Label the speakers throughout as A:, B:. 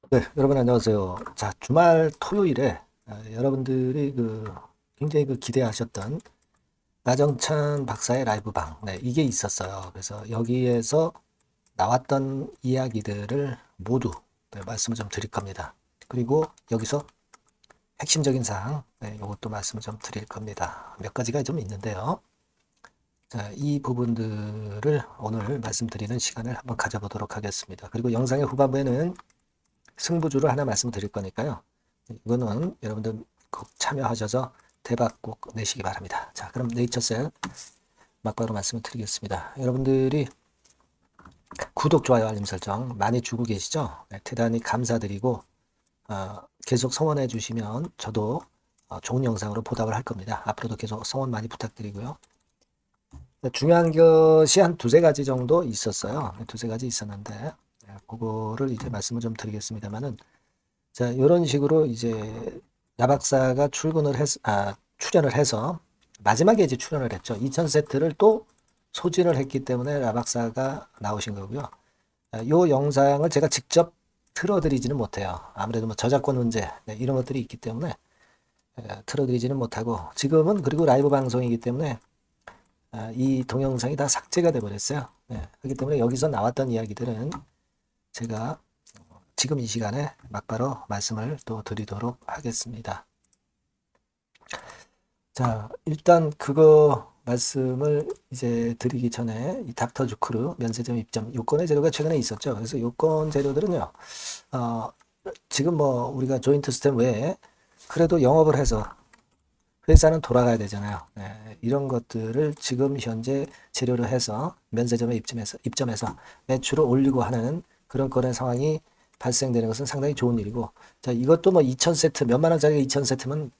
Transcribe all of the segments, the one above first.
A: 네, 여러분 안녕하세요. 자, 주말 토요일에 여러분들이 굉장히 기대하셨던 나정찬 박사의 라이브 방, 네, 이게 있었어요. 그래서 여기에서 나왔던 이야기들을 모두 말씀을 좀 드릴 겁니다. 그리고 여기서 핵심적인 사항, 이것도 말씀을 좀 드릴 겁니다. 몇 가지가 좀 있는데요. 자, 이 부분들을 오늘 말씀드리는 시간을 한번 가져보도록 하겠습니다. 그리고 영상의 후반부에는 승부주를 하나 말씀드릴 거니까요. 이거는 여러분들 꼭 참여하셔서 대박 꼭 내시기 바랍니다. 자, 그럼 네이처셀 막바로 말씀을 드리겠습니다. 여러분들이 구독, 좋아요, 알림 설정 많이 주고 계시죠? 네, 대단히 감사드리고 계속 성원해 주시면 저도 좋은 영상으로 보답을 할 겁니다. 앞으로도 계속 성원 많이 부탁드리고요. 중요한 것이 한 두세 가지 정도 있었어요. 두세 가지 있었는데 그거를 이제 말씀을 좀 드리겠습니다만은 자, 이런 식으로 이제 야 박사가 출연을 해서 마지막에 이제 출연을 했죠. 2000세트를 또 소진을 했기 때문에 라 박사가 나오신 거고요. 요 영상을 제가 직접 틀어드리지는 못해요. 아무래도 뭐 저작권 문제 이런 것들이 있기 때문에 틀어드리지는 못하고 지금은 그리고 라이브 방송이기 때문에 이 동영상이 다 삭제가 돼 버렸어요. 그렇기 때문에 여기서 나왔던 이야기들은 제가 지금 이 시간에 막바로 말씀을 또 드리도록 하겠습니다. 자, 일단 그거 말씀을 이제 드리기 전에 이 닥터 주크루 면세점 입점 요건의 재료가 최근에 있었죠. 그래서 요건 재료들은요, 어, 지금 뭐 우리가 조인트 스템 외에 그래도 영업을 해서 회사는 돌아가야 되잖아요. 이런 것들을 지금 현재 재료로 해서 면세점에 입점해서 매출을 올리고 하는 그런 거래 상황이 발생되는 것은 상당히 좋은 일이고, 자, 이것도 뭐 2000세트, 몇만 원짜리 2000세트면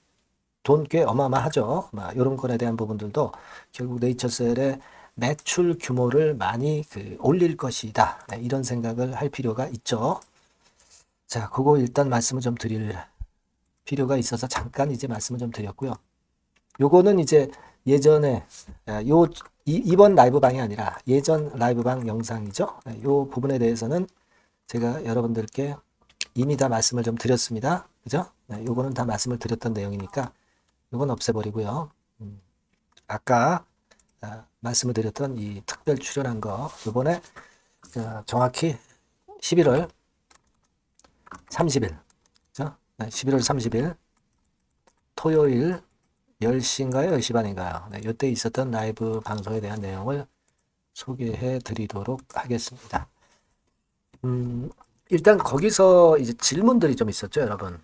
A: 돈 꽤 어마어마하죠. 이런 거에 대한 부분들도 결국 네이처셀의 매출 규모를 많이 올릴 것이다. 이런 생각을 할 필요가 있죠. 자, 그거 일단 말씀을 좀 드릴 필요가 있어서 잠깐 이제 말씀을 좀 드렸고요. 요거는 이제 예전에 이번 라이브 방이 아니라 예전 라이브 방 영상이죠. 요 부분에 대해서는 제가 여러분들께 이미 다 말씀을 좀 드렸습니다. 그죠? 요거는 다 말씀을 드렸던 내용이니까 요건 없애버리고요. 아까 말씀을 드렸던 이 특별 출연한 거 요번에 정확히 11월 30일 그죠? 11월 30일 토요일 10시인가요? 10시 반인가요? 이때 있었던 라이브 방송에 대한 내용을 소개해 드리도록 하겠습니다. 일단 거기서 이제 질문들이 좀 있었죠, 여러분.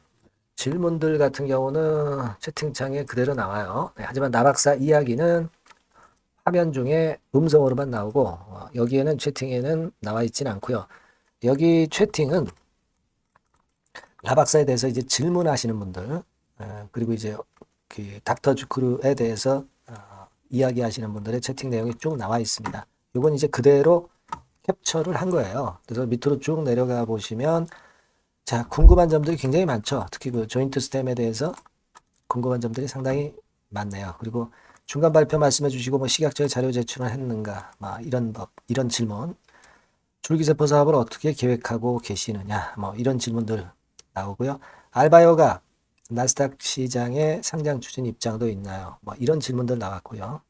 A: 질문들 같은 경우는 채팅창에 그대로 나와요. 하지만 나박사 이야기는 화면 중에 음성으로만 나오고 여기에는 채팅에는 나와 있지는 않고요. 여기 채팅은 나박사에 대해서 이제 질문하시는 분들 그리고 이제 그 닥터 주크루에 대해서 이야기하시는 분들의 채팅 내용이 쭉 나와 있습니다. 이건 이제 그대로 캡처를 한 거예요. 그래서 밑으로 쭉 내려가 보시면 자, 궁금한 점들이 굉장히 많죠. 특히 그 조인트 스템에 대해서 궁금한 점들이 상당히 많네요. 그리고 중간 발표 말씀해 주시고 뭐 식약처에 자료 제출을 했는가 이런 이런 질문 줄기세포 사업을 어떻게 계획하고 계시느냐 뭐 이런 질문들 나오고요. 알바이오가 나스닥 시장에 상장 추진 입장도 있나요? 뭐 이런 질문들 나왔고요.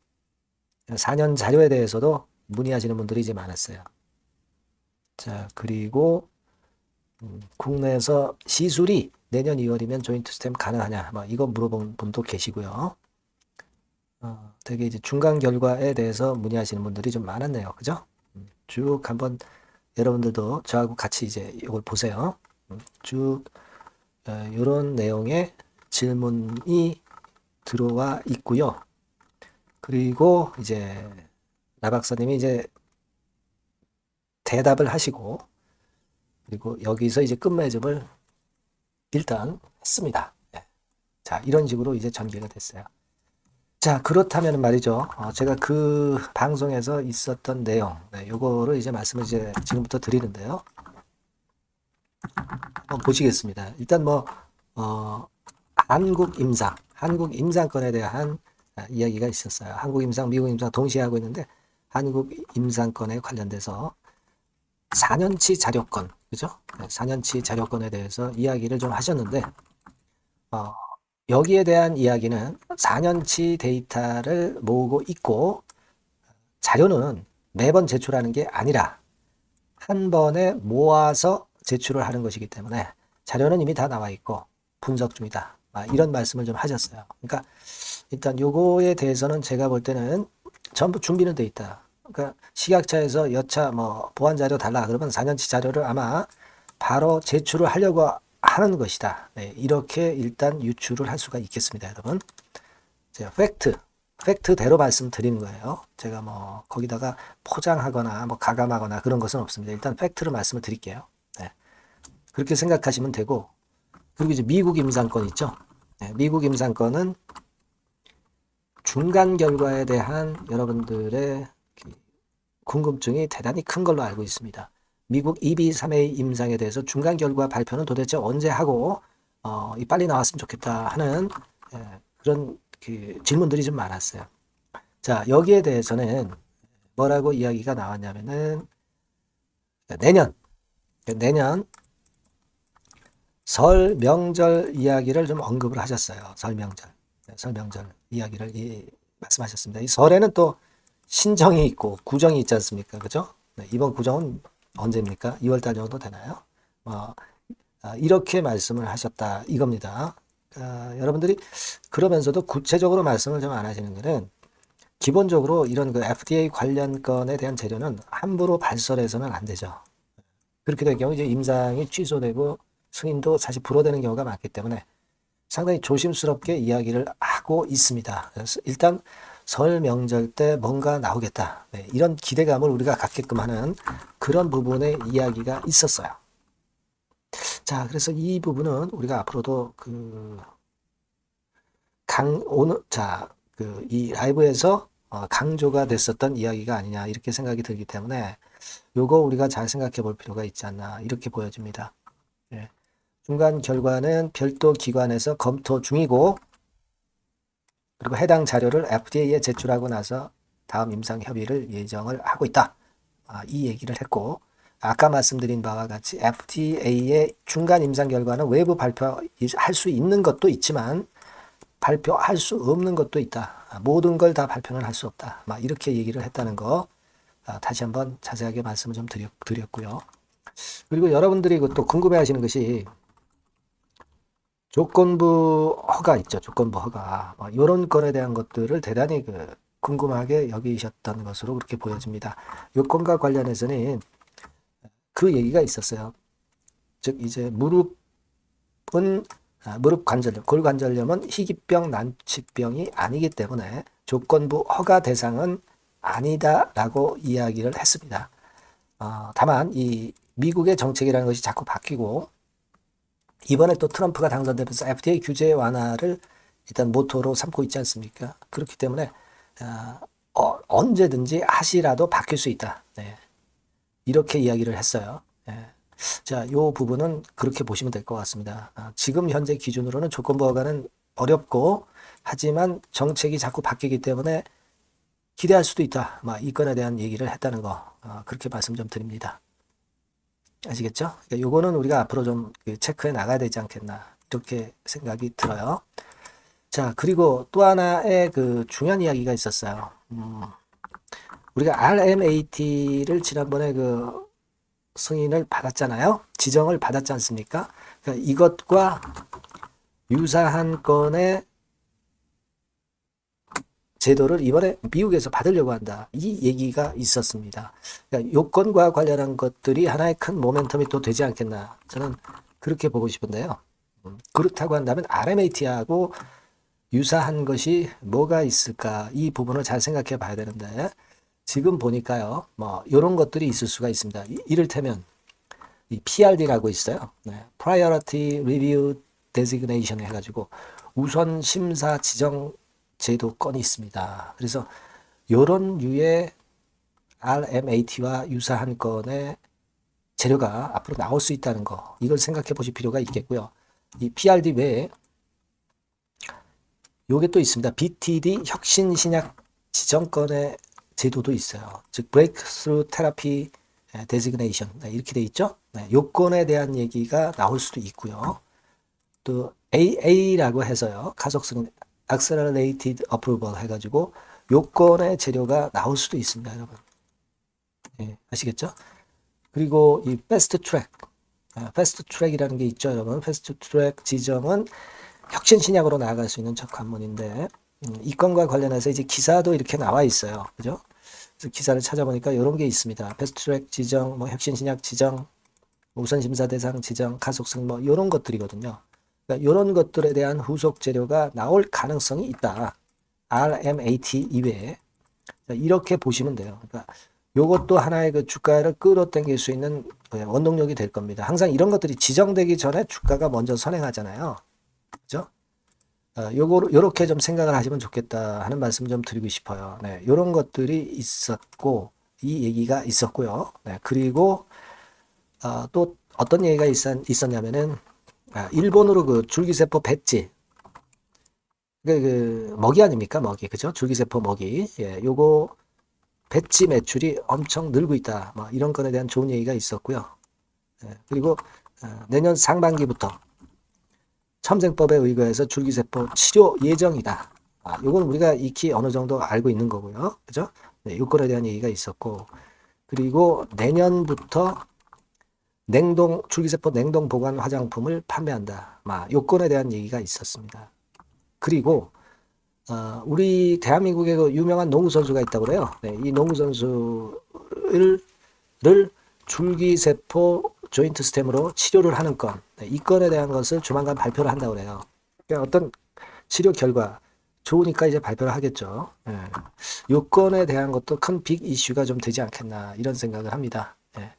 A: 4년 자료에 대해서도 문의하시는 분들이 이제 많았어요. 자, 그리고 국내에서 시술이 내년 2월이면 조인트 스템 가능하냐? 뭐 이거 물어본 분도 계시고요. 되게 이제 중간 결과에 대해서 문의하시는 분들이 좀 많았네요. 그죠? 쭉 한번 여러분들도 저하고 같이 이제 이걸 보세요. 쭉 이런 내용의 질문이 들어와 있고요. 그리고 이제 나 박사님이 이제 대답을 하시고 그리고 여기서 이제 끝맺음을 일단 했습니다. 자, 이런 식으로 이제 전개가 됐어요. 자, 그렇다면 말이죠. 제가 그 방송에서 있었던 내용, 요거를 이제 말씀을 이제 지금부터 드리는데요. 한번 보시겠습니다. 일단 한국 임상권에 대한 이야기가 있었어요. 한국 임상, 미국 임상 동시에 하고 있는데 한국 임상권에 관련돼서 4년치 자료권, 그죠? 4년치 자료권에 대해서 이야기를 좀 하셨는데, 어, 여기에 대한 이야기는 4년치 데이터를 모으고 있고, 자료는 매번 제출하는 게 아니라 한 번에 모아서 제출을 하는 것이기 때문에 자료는 이미 다 나와 있고 분석 중이다. 이런 말씀을 좀 하셨어요. 그러니까 일단 요거에 대해서는 제가 볼 때는 전부 준비는 돼 있다. 그러니까 식약처에서 여차 뭐 보안 자료 달라 그러면 4년치 자료를 아마 바로 제출을 하려고 하는 것이다. 네, 이렇게 일단 유추를 할 수가 있겠습니다, 여러분. 제가 팩트대로 말씀드리는 거예요. 제가 뭐 거기다가 포장하거나 뭐 가감하거나 그런 것은 없습니다. 일단 팩트로 말씀을 드릴게요. 네, 그렇게 생각하시면 되고, 그리고 이제 미국 임상권 있죠. 네, 미국 임상권은 중간 결과에 대한 여러분들의 궁금증이 대단히 큰 걸로 알고 있습니다. 미국 EB3A 임상에 대해서 중간 결과 발표는 도대체 언제 하고 빨리 나왔으면 좋겠다 하는 그런 질문들이 좀 많았어요. 자, 여기에 대해서는 뭐라고 이야기가 나왔냐면은 내년 설 명절 이야기를 좀 언급을 하셨어요. 설 명절 이야기를 말씀하셨습니다. 이 설에는 또 신정이 있고 구정이 있지 않습니까? 그죠? 네, 이번 구정은 언제입니까? 2월달 정도 되나요? 이렇게 말씀을 하셨다 이겁니다. 여러분들이 그러면서도 구체적으로 말씀을 좀 안 하시는 것은 기본적으로 이런 그 FDA 관련 건에 대한 재료는 함부로 발설해서는 안 되죠. 그렇게 될 경우 이제 임상이 취소되고 승인도 사실 불허되는 경우가 많기 때문에 상당히 조심스럽게 이야기를 하고 있습니다. 그래서 일단 설 명절 때 뭔가 나오겠다. 네, 이런 기대감을 우리가 갖게끔 하는 그런 부분의 이야기가 있었어요. 자, 그래서 이 부분은 우리가 앞으로도 이 라이브에서 강조가 됐었던 이야기가 아니냐 이렇게 생각이 들기 때문에 요거 우리가 잘 생각해 볼 필요가 있지 않나 이렇게 보여집니다. 네. 중간 결과는 별도 기관에서 검토 중이고 그리고 해당 자료를 FDA에 제출하고 나서 다음 임상 협의를 예정을 하고 있다. 이 얘기를 했고 아까 말씀드린 바와 같이 FDA의 중간 임상 결과는 외부 발표할 수 있는 것도 있지만 발표할 수 없는 것도 있다. 모든 걸 다 발표는 할 수 없다. 이렇게 얘기를 했다는 거 다시 한번 자세하게 말씀을 좀 드렸고요. 그리고 여러분들이 또 궁금해 하시는 것이 조건부 허가 있죠. 조건부 허가. 이런 건에 대한 것들을 대단히 궁금하게 여기셨던 것으로 그렇게 보여집니다. 요건과 관련해서는 그 얘기가 있었어요. 즉 이제 무릎 관절염, 골관절염은 희귀병, 난치병이 아니기 때문에 조건부 허가 대상은 아니다라고 이야기를 했습니다. 다만 이 미국의 정책이라는 것이 자꾸 바뀌고 이번에 또 트럼프가 당선되면서 FDA 규제 완화를 일단 모토로 삼고 있지 않습니까? 그렇기 때문에 언제든지 하시라도 바뀔 수 있다. 네. 이렇게 이야기를 했어요. 네. 자, 요 부분은 그렇게 보시면 될 것 같습니다. 지금 현재 기준으로는 조건부 허가는 어렵고 하지만 정책이 자꾸 바뀌기 때문에 기대할 수도 있다. 이 건에 대한 얘기를 했다는 거 그렇게 말씀 좀 드립니다. 아시겠죠? 그러니까 요거는 우리가 앞으로 좀 체크해 나가야 되지 않겠나 이렇게 생각이 들어요. 자, 그리고 또 하나의 중요한 이야기가 있었어요. 우리가 RMAT를 지난번에 승인을 받았잖아요. 지정을 받았지 않습니까? 그러니까 이것과 유사한 건의 제도를 이번에 미국에서 받으려고 한다. 이 얘기가 있었습니다. 그러니까 요건과 관련한 것들이 하나의 큰 모멘텀이 또 되지 않겠나. 저는 그렇게 보고 싶은데요. 그렇다고 한다면 RMAT하고 유사한 것이 뭐가 있을까? 이 부분을 잘 생각해 봐야 되는데 지금 보니까요. 이런 것들이 있을 수가 있습니다. 이를테면 이 PRD라고 있어요. 네. Priority Review Designation 해가지고 우선 심사 지정 제도권이 있습니다. 그래서 이런 류의 RMAT와 유사한 건의 재료가 앞으로 나올 수 있다는 거 이걸 생각해 보실 필요가 있겠고요. 이 PRD 외에 요게 또 있습니다. BTD 혁신신약 지정권의 제도도 있어요. 즉 Breakthrough Therapy Designation 이렇게 돼 있죠. 네, 요건에 대한 얘기가 나올 수도 있고요. 또 AA라고 해서요. 가속성 Accelerated Approval 해가지고 요건의 재료가 나올 수도 있습니다, 여러분. 예, 아시겠죠? 그리고 이 패스트 트랙, 패스트 트랙이라는 게 있죠, 여러분. 패스트 트랙 지정은 혁신 신약으로 나아갈 수 있는 첫 관문인데 이 건과 관련해서 이제 기사도 이렇게 나와 있어요, 그죠? 그래서 기사를 찾아보니까 이런 게 있습니다. 패스트 트랙 지정, 뭐 혁신 신약 지정, 우선 심사 대상 지정, 가속성 뭐 이런 것들이거든요. 그러니까 이런 것들에 대한 후속 재료가 나올 가능성이 있다. RMAT 이외에 이렇게 보시면 돼요. 그러니까 요것도 하나의 그 주가를 끌어당길 수 있는 원동력이 될 겁니다. 항상 이런 것들이 지정되기 전에 주가가 먼저 선행하잖아요. 그죠? 요렇게 좀 생각을 하시면 좋겠다 하는 말씀 좀 드리고 싶어요. 네, 요런 것들이 있었고, 이 얘기가 있었고요. 네, 그리고, 또 어떤 얘기가 있었냐면은, 일본으로 그 줄기세포 배지, 그 먹이 아닙니까? 먹이. 그죠? 줄기세포 먹이. 예, 요거 배지 매출이 엄청 늘고 있다. 뭐 이런 건에 대한 좋은 얘기가 있었고요. 예, 그리고 내년 상반기부터 첨생법에 의거해서 줄기세포 치료 예정이다. 요건 우리가 익히 어느 정도 알고 있는 거고요. 그죠? 네, 요건에 대한 얘기가 있었고, 그리고 내년부터 줄기세포 냉동 보관 화장품을 판매한다. 요건에 대한 얘기가 있었습니다. 그리고 우리 대한민국에 그 유명한 농구 선수가 있다고 그래요. 네, 이 농구 선수를 줄기세포 조인트 스템으로 치료를 하는 건, 네, 이 건에 대한 것을 조만간 발표를 한다고 그래요. 그러니까 어떤 치료 결과 좋으니까 이제 발표를 하겠죠. 네. 요 건에 대한 것도 큰 빅 이슈가 좀 되지 않겠나 이런 생각을 합니다. 네.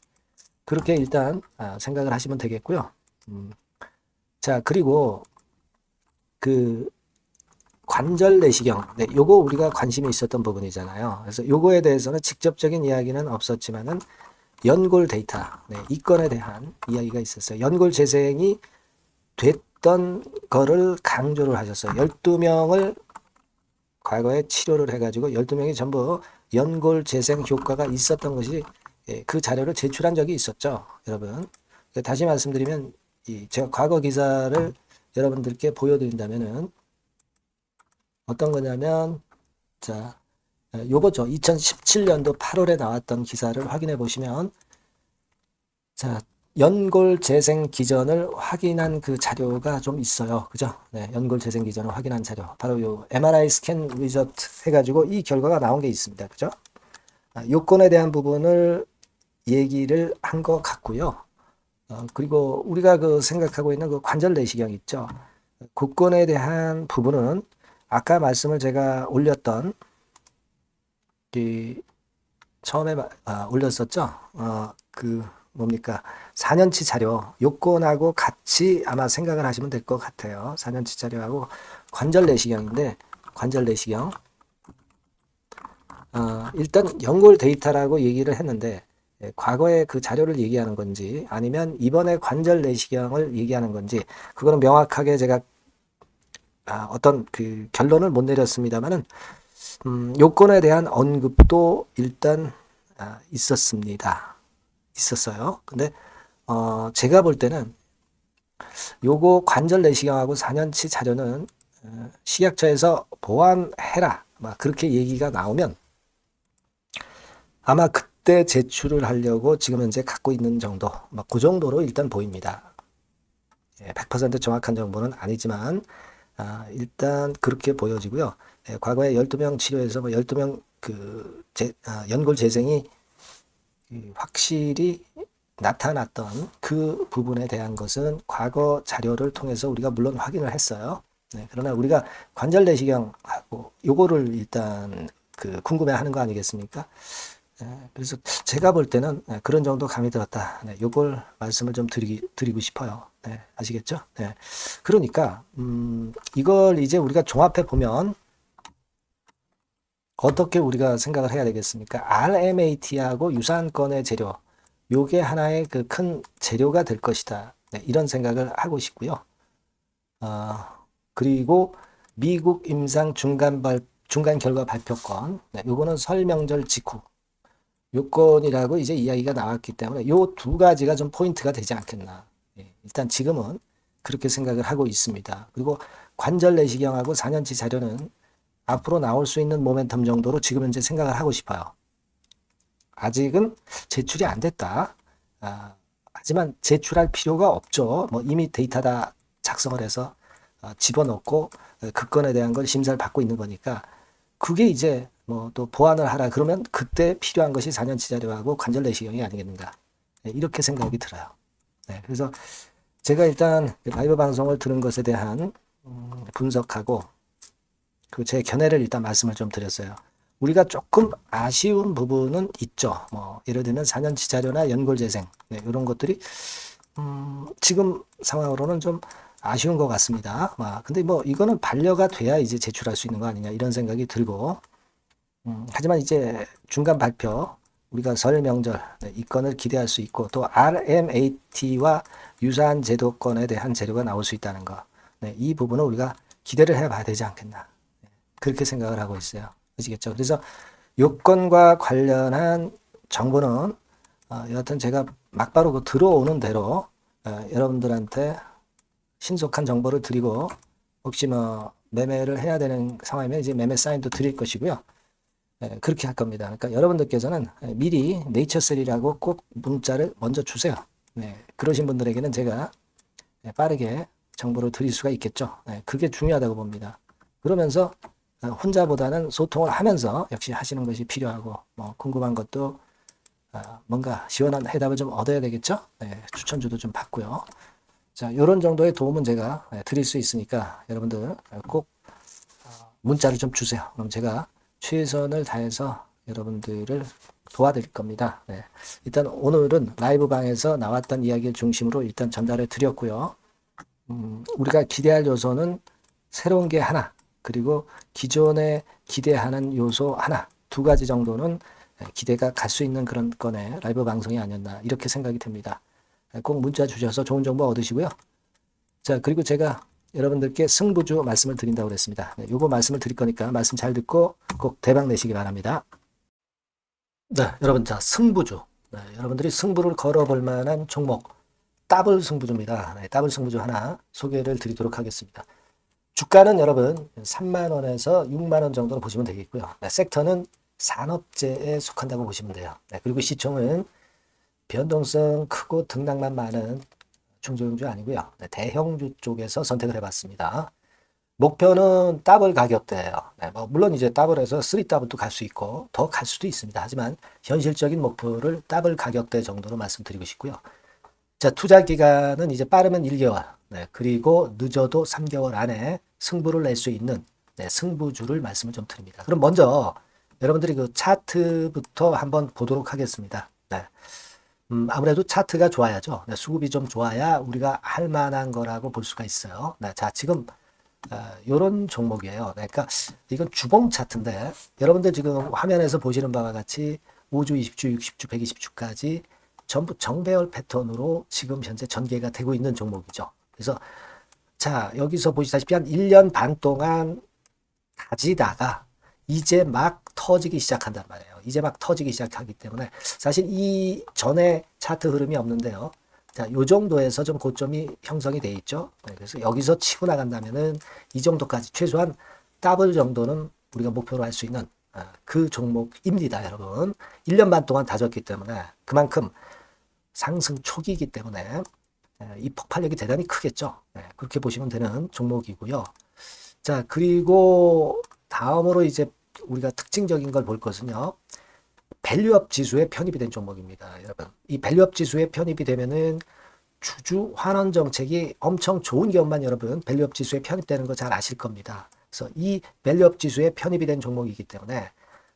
A: 그렇게 일단 생각을 하시면 되겠고요. 자, 그리고 그 관절 내시경, 네, 요거 우리가 관심이 있었던 부분이잖아요. 그래서 요거에 대해서는 직접적인 이야기는 없었지만은 연골 데이터, 네, 이 건에 대한 이야기가 있었어요. 연골 재생이 됐던 거를 강조를 하셨어요. 12명을 과거에 치료를 해가지고 12명이 전부 연골 재생 효과가 있었던 것이 그 자료를 제출한 적이 있었죠, 여러분. 다시 말씀드리면 제가 과거 기사를 여러분들께 보여드린다면은 어떤 거냐면 자, 요거죠. 2017년도 8월에 나왔던 기사를 확인해 보시면 자, 연골 재생 기전을 확인한 그 자료가 좀 있어요. 그죠? 네, 연골 재생 기전을 확인한 자료. 바로 요 MRI 스캔 리저트 해가지고 이 결과가 나온 게 있습니다. 그죠? 요건에 대한 부분을 얘기를 한 것 같고요. 그리고 우리가 그 생각하고 있는 그 관절 내시경 있죠? 그 건에 대한 부분은 아까 말씀을 제가 올렸던 처음에 올렸었죠? 그 뭡니까? 4년치 자료 요건하고 같이 아마 생각을 하시면 될 것 같아요. 4년치 자료하고 관절 내시경인데 관절 내시경 일단 연골 데이터라고 얘기를 했는데 과거에 그 자료를 얘기하는 건지 아니면 이번에 관절 내시경을 얘기하는 건지 그거는 명확하게 제가 어떤 그 결론을 못 내렸습니다만은 요건에 대한 언급도 일단 있었어요. 근데 제가 볼 때는 요거 관절 내시경하고 4년치 자료는 식약처에서 보완해라 막 그렇게 얘기가 나오면 아마 그때 제출을 하려고 지금 현재 갖고 있는 정도 막 그 정도로 일단 보입니다. 100% 정확한 정보는 아니지만 일단 그렇게 보여지고요. 과거에 12명 치료해서 뭐 12명 연골 재생이 확실히 나타났던 그 부분에 대한 것은 과거 자료를 통해서 우리가 물론 확인을 했어요. 네, 그러나 우리가 관절 내시경하고 요거를 일단 궁금해하는 거 아니겠습니까? 그래서 제가 볼 때는 그런 정도 감이 들었다. 네, 요걸 말씀을 좀 드리고 싶어요. 네, 아시겠죠? 네. 그러니까 이걸 이제 우리가 종합해 보면 어떻게 우리가 생각을 해야 되겠습니까? RMAT하고 유사한 건의 재료, 요게 하나의 그 큰 재료가 될 것이다. 네, 이런 생각을 하고 싶고요. 그리고 미국 임상 중간 결과 발표권, 네, 요거는 설 명절 직후. 요건이라고 이제 이야기가 나왔기 때문에 요 두 가지가 좀 포인트가 되지 않겠나. 예, 일단 지금은 그렇게 생각을 하고 있습니다. 그리고 관절 내시경하고 4년치 자료는 앞으로 나올 수 있는 모멘텀 정도로 지금 현재 생각을 하고 싶어요. 아직은 제출이 안 됐다. 하지만 제출할 필요가 없죠. 뭐 이미 데이터 다 작성을 해서 집어넣고 그 건에 대한 걸 심사를 받고 있는 거니까 그게 이제 뭐 또 보완을 하라 그러면 그때 필요한 것이 4년치 자료하고 관절 내시경이 아니겠는가. 네, 이렇게 생각이 들어요. 네, 그래서 제가 일단 라이브 방송을 들은 것에 대한 분석하고 그 제 견해를 일단 말씀을 좀 드렸어요. 우리가 조금 아쉬운 부분은 있죠. 뭐 예를 들면 4년치 자료나 연골재생 네, 이런 것들이 지금 상황으로는 좀 아쉬운 것 같습니다. 근데 뭐 이거는 반려가 돼야 이제 제출할 수 있는 거 아니냐 이런 생각이 들고 하지만 이제 중간 발표 우리가 설 명절 네, 이 건을 기대할 수 있고 또 RMAT와 유사한 제도권에 대한 재료가 나올 수 있다는 거. 네, 이 부분은 우리가 기대를 해봐야 되지 않겠나. 그렇게 생각을 하고 있어요. 아시겠죠? 그래서 요건과 관련한 정보는 여하튼 제가 막바로 그 들어오는 대로 여러분들한테 신속한 정보를 드리고 혹시 뭐 매매를 해야 되는 상황이면 이제 매매 사인도 드릴 것이고요. 그렇게 할 겁니다. 그러니까 여러분들께서는 미리 네이처셀이라고 꼭 문자를 먼저 주세요. 네, 그러신 분들에게는 제가 빠르게 정보를 드릴 수가 있겠죠. 네, 그게 중요하다고 봅니다. 그러면서 혼자보다는 소통을 하면서 역시 하시는 것이 필요하고 뭐 궁금한 것도 뭔가 시원한 해답을 좀 얻어야 되겠죠. 네, 추천주도 좀 받고요. 자, 이런 정도의 도움은 제가 드릴 수 있으니까 여러분들 꼭 문자를 좀 주세요. 그럼 제가 최선을 다해서 여러분들을 도와드릴 겁니다. 네. 일단 오늘은 라이브 방에서 나왔던 이야기를 중심으로 일단 전달해 드렸고요. 우리가 기대할 요소는 새로운 게 하나, 그리고 기존에 기대하는 요소 하나, 두 가지 정도는 기대가 갈 수 있는 그런 건의 라이브 방송이 아니었나 이렇게 생각이 됩니다. 꼭 문자 주셔서 좋은 정보 얻으시고요. 자, 그리고 제가 여러분들께 승부주 말씀을 드린다고 그랬습니다. 네, 요거 말씀을 드릴 거니까 말씀 잘 듣고 꼭 대박 내시기 바랍니다. 네, 여러분, 자, 승부주. 네, 여러분들이 승부를 걸어볼 만한 종목, 더블 승부주입니다. 네, 더블 승부주 하나 소개를 드리도록 하겠습니다. 주가는 여러분 3만원에서 6만원 정도로 보시면 되겠고요. 네, 섹터는 산업재에 속한다고 보시면 돼요. 네, 그리고 시총은 변동성 크고 등락만 많은 중소형주 아니고요. 네, 대형주 쪽에서 선택을 해봤습니다. 목표는 더블 가격대예요. 네, 뭐 물론 이제 더블에서 3더블도 갈 수 있고 더 갈 수도 있습니다. 하지만 현실적인 목표를 더블 가격대 정도로 말씀드리고 싶고요. 자, 투자 기간은 이제 빠르면 1개월, 네, 그리고 늦어도 3개월 안에 승부를 낼 수 있는 네, 승부주를 말씀을 좀 드립니다. 그럼 먼저 여러분들이 그 차트부터 한번 보도록 하겠습니다. 네. 아무래도 차트가 좋아야죠. 네, 수급이 좀 좋아야 우리가 할 만한 거라고 볼 수가 있어요. 네, 자, 지금 요런 종목이에요. 그러니까 이건 주봉 차트인데 여러분들 지금 화면에서 보시는 바와 같이 5주, 20주, 60주, 120주까지 전부 정배열 패턴으로 지금 현재 전개가 되고 있는 종목이죠. 그래서 자, 여기서 보시다시피 한 1년 반 동안 다지다가 이제 막 터지기 시작한단 말이에요. 이제 막 터지기 시작하기 때문에 사실 이 전에 차트 흐름이 없는데요. 자, 요 정도에서 좀 고점이 형성이 돼 있죠. 네, 그래서 여기서 치고 나간다면은 이 정도까지 최소한 더블 정도는 우리가 목표로 할 수 있는 그 종목입니다, 여러분. 1년 반 동안 다졌기 때문에 그만큼 상승 초기이기 때문에 이 폭발력이 대단히 크겠죠. 네, 그렇게 보시면 되는 종목이고요. 자, 그리고 다음으로 이제 우리가 특징적인 걸 볼 것은요. 밸류업 지수에 편입이 된 종목입니다. 여러분, 이 밸류업 지수에 편입이 되면은 주주 환원 정책이 엄청 좋은 기업만 여러분 밸류업 지수에 편입되는 거 잘 아실 겁니다. 그래서 이 밸류업 지수에 편입이 된 종목이기 때문에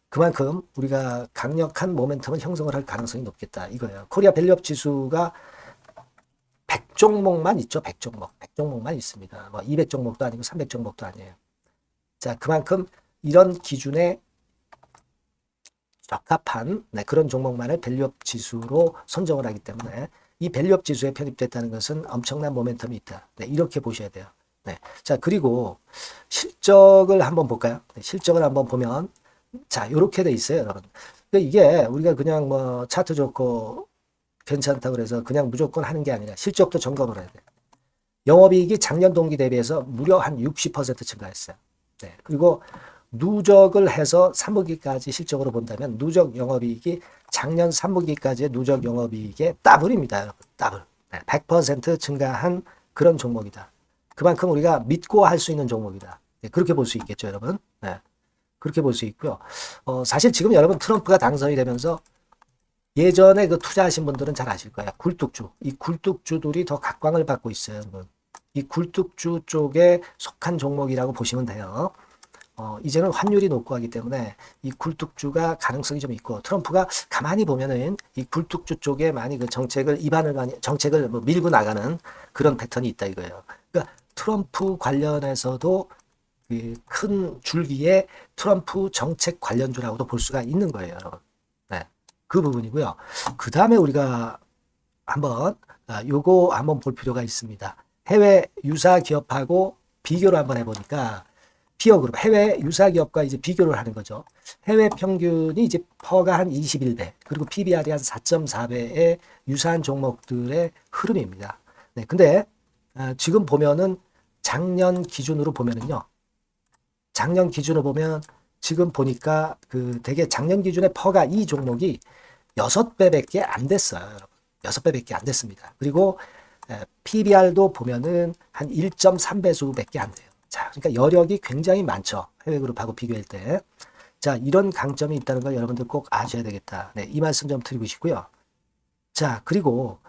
A: 그만큼 우리가 강력한 모멘텀을 형성을 할 가능성이 높겠다 이거예요. 코리아 밸류업 지수가 100종목만 있죠. 100종목. 100종목만 있습니다. 뭐 200종목도 아니고 300종목도 아니에요. 자, 그만큼 이런 기준에 적합한 그런 종목만을 밸류업 지수로 선정을 하기 때문에 이 밸류업 지수에 편입됐다는 것은 엄청난 모멘텀이 있다. 네, 이렇게 보셔야 돼요. 네. 자, 그리고 실적을 한번 볼까요? 네, 실적을 한번 보면 자, 이렇게 돼 있어요, 여러분. 그러니까 이게 우리가 그냥 뭐 차트 좋고 괜찮다고 그래서 그냥 무조건 하는 게 아니라 실적도 점검을 해야 돼. 영업이익이 작년 동기 대비해서 무려 한 60% 증가했어요. 네. 그리고 누적을 해서 3분기까지 실적으로 본다면 누적 영업이익이 작년 3분기까지의 누적 영업이익의 더블입니다. 여러분. 더블. 네. 100% 증가한 그런 종목이다. 그만큼 우리가 믿고 할 수 있는 종목이다. 네. 그렇게 볼 수 있겠죠, 여러분. 네. 그렇게 볼 수 있고요. 사실 지금 여러분 트럼프가 당선이 되면서 예전에 그 투자하신 분들은 잘 아실 거예요. 굴뚝주. 이 굴뚝주들이 더 각광을 받고 있어요, 여러분. 이 굴뚝주 쪽에 속한 종목이라고 보시면 돼요. 이제는 환율이 높고 하기 때문에 이 굴뚝주가 가능성이 좀 있고 트럼프가 가만히 보면은 이 굴뚝주 쪽에 많이 그 정책을 뭐 밀고 나가는 그런 패턴이 있다 이거예요. 그러니까 트럼프 관련해서도 큰 줄기에 트럼프 정책 관련주라고도 볼 수가 있는 거예요, 여러분. 네, 그 부분이고요. 그 다음에 우리가 한번 요거 한번 볼 필요가 있습니다. 해외 유사 기업하고 비교를 한번 해보니까 피어 그룹 해외 유사 기업과 이제 비교를 하는 거죠. 해외 평균이 이제 퍼가 한 21배 그리고 PBR이 한 4.4배의 유사한 종목들의 흐름입니다. 네, 근데 지금 보면은 작년 기준으로 보면은요. 작년 기준으로 보면 지금 보니까 그 되게 작년 기준에 퍼가 이 종목이 6배밖에 안 됐어요, 여러분. 6배밖에 안 됐습니다. 그리고 PBR도 보면은 한 1.3배수밖에 안 돼요. 자, 그러니까 여력이 굉장히 많죠. 해외그룹하고 비교할 때. 자, 이런 강점이 있다는 걸 여러분들 꼭 아셔야 되겠다. 네, 이 말씀 좀 드리고 싶고요. 자, 그리고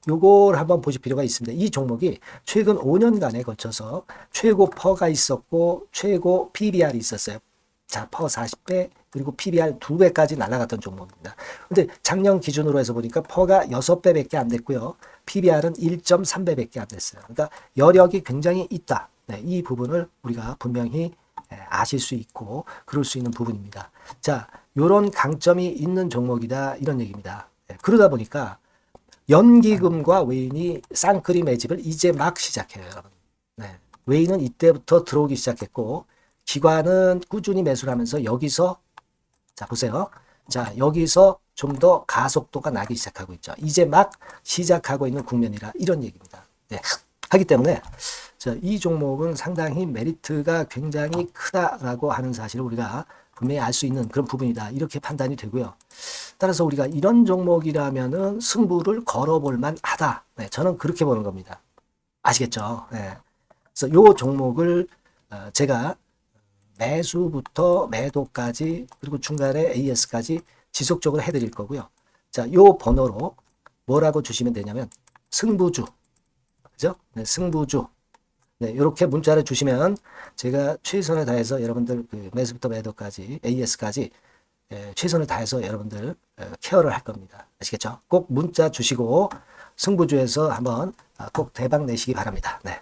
A: 요걸 한번 보실 필요가 있습니다. 이 종목이 최근 5년간에 거쳐서 최고 퍼가 있었고 최고 PBR이 있었어요. 자, 퍼 40배 그리고 PBR 2배까지 날아갔던 종목입니다. 근데 작년 기준으로 해서 보니까 퍼가 6배밖에 안 됐고요. PBR은 1.3배밖에 안 됐어요. 그러니까 여력이 굉장히 있다. 네, 이 부분을 우리가 분명히 아실 수 있고 그럴 수 있는 부분입니다. 자, 요런 강점이 있는 종목이다 이런 얘기입니다. 네, 그러다 보니까 연기금과 외인이 쌍끌이 매집을 이제 막 시작해요, 여러분. 네, 외인은 이때부터 들어오기 시작했고 기관은 꾸준히 매수를 하면서 여기서 자 보세요. 자 여기서 좀 더 가속도가 나기 시작하고 있죠. 이제 막 시작하고 있는 국면이라 이런 얘기입니다. 네, 하기 때문에 자, 이 종목은 상당히 메리트가 굉장히 크다라고 하는 사실을 우리가 분명히 알 수 있는 그런 부분이다. 이렇게 판단이 되고요. 따라서 우리가 이런 종목이라면은 승부를 걸어볼 만하다. 네, 저는 그렇게 보는 겁니다. 아시겠죠? 네. 그래서 요 종목을 제가 매수부터 매도까지 그리고 중간에 AS까지 지속적으로 해드릴 거고요. 자, 요 번호로 뭐라고 주시면 되냐면 승부주, 그죠? 네, 승부주. 네, 이렇게 문자를 주시면 제가 최선을 다해서 여러분들 그 매수부터 매도까지 AS까지 최선을 다해서 여러분들 케어를 할 겁니다. 아시겠죠? 꼭 문자 주시고 승부주에서 한번 꼭 대박 내시기 바랍니다. 네.